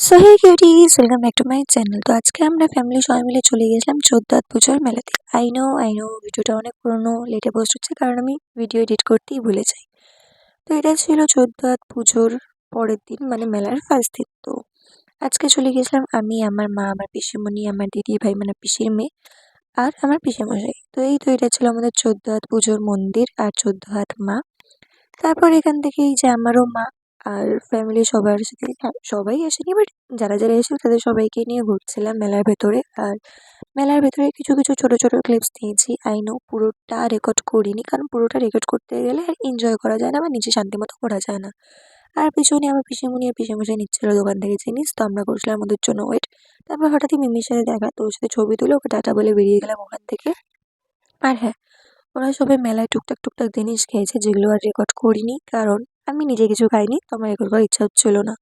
So hey cuties, welcome back to my channel. তো আজকে আমরা ফ্যামিলি সবাই মিলে চলে গেছিলাম চোদ্দাত পুজোর মেলাতে। আই নো ভিডিওটা অনেক পুরনো, লেটে পোস্ট হচ্ছে কারণ আমি ভিডিও এডিট করতেই ভুলে যাই। তো এটা ছিল চোদ্দাত পুজোর পরের দিন, মানে মেলার ফার্স্ট দিন। তো আজকে চলে গেছিলাম আমি, আমার মা, আমার পিসিমণি, আমার দিদি ভাই মানে পিসির মেয়ে, আর আমার পিসেমশাই। তো এই তো এটা ছিল আমাদের চোদ্দাত পুজোর মন্দির আর ১৪ হাত মা। তারপর এখান থেকে এই যে আমারও মা আর ফ্যামিলি সবার সাথে, হ্যাঁ সবাই আসেনি, বাট যারা যারা এসেছিল তাদের সবাইকে নিয়ে ঘুরছিলাম মেলার ভেতরে। আর মেলার ভেতরে কিছু কিছু ছোট ছোট ক্লিপস নিয়েছি। আই নো পুরোটা রেকর্ড করিনি, কারণ পুরোটা রেকর্ড করতে গেলে আর এনজয় করা যায় না বা নিজে শান্তি মতো করা যায় না। আর পিছনে আমার পিসিমণি আর পিসেমশাই নিচ্ছিল দোকান থেকে জিনিস, তো আমরা করছিলাম ওদের জন্য ওয়েট। তারপর হঠাৎই মিমির সাথে দেখা, তো ওর সাথে ছবি তুলে ওকে টাটা বলে বেরিয়ে গেলাম ওখান থেকে। আর হ্যাঁ, ওরা সবাই মেলায় টুকটাক টুকটাক জিনিস খেয়েছে, যেগুলো আর রেকর্ড করিনি, কারণ আমি নিজে কিছু খাইনি, তো আমার রেকর্ড করার ইচ্ছা হচ্ছিল না।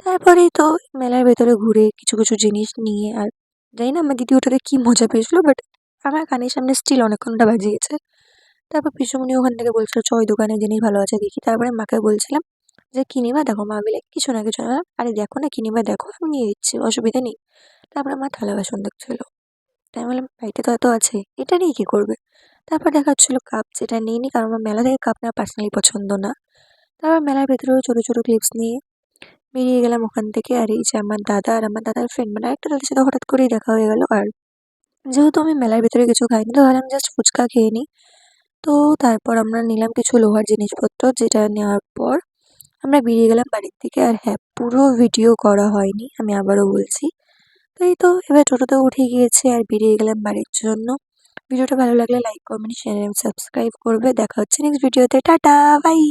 তারপরেই তো মেলার ভেতরে ঘুরে কিছু কিছু জিনিস নিয়ে, আর জানি না আমার দিদি ওটাতে কি মজা পেয়েছিল, বাট আমার কানের সামনে স্টিল অনেকক্ষণটা বাজিয়েছে। তারপর পিসুমণি ওখান থেকে বলছিল চ ওই দোকানে জিনিস ভালো আছে দেখি। তারপরে মাকে বলছিলাম যে কি নিবা দেখো, মা বলে কিছু না কিছু না, আরে দেখো না কি নিবা দেখো, আমি নিয়ে দিচ্ছি, অসুবিধা নেই। তারপরে মা থালা বাসন দেখছিল, তাই আমি বললাম বাড়িতে তো এত আছে, এটা নিয়ে কি করবে। তারপর দেখা হচ্ছিল কাপ, যেটা নিইনি কারণ আমার মেলা থেকে কাপ নেওয়া পার্সোনালি পছন্দ না। তারপর মেলার ভেতরেও ছোটো ছোটো ক্লিপস নিয়ে বেরিয়ে গেলাম ওখান থেকে। আর এই যে আমার দাদা আর আমার দাদার ফ্রেন্ড, মানে একটা তাদের সাথে হঠাৎ করেই দেখা হয়ে গেল। আর যেহেতু আমি মেলার ভেতরে কিছু খাইনি, তো ভাবলাম জাস্ট ফুচকা খেয়ে নিই। তো তারপর আমরা নিলাম কিছু লোহার জিনিসপত্র, যেটা নেওয়ার পর আমরা বেরিয়ে গেলাম বাড়ির দিকে। আর হ্যাঁ, পুরো ভিডিও করা হয়নি, আমি আবারও বলছি। তো এই তো এবার টোটোতে উঠে গিয়েছি আর বেরিয়ে গেলাম বাড়ির জন্য। ভিডিওটা ভালো লাগলে লাইক, কমেন্ট, শেয়ার এবং সাবস্ক্রাইব করবে। দেখা হচ্ছে নেক্সট ভিডিওতে। Tata, by.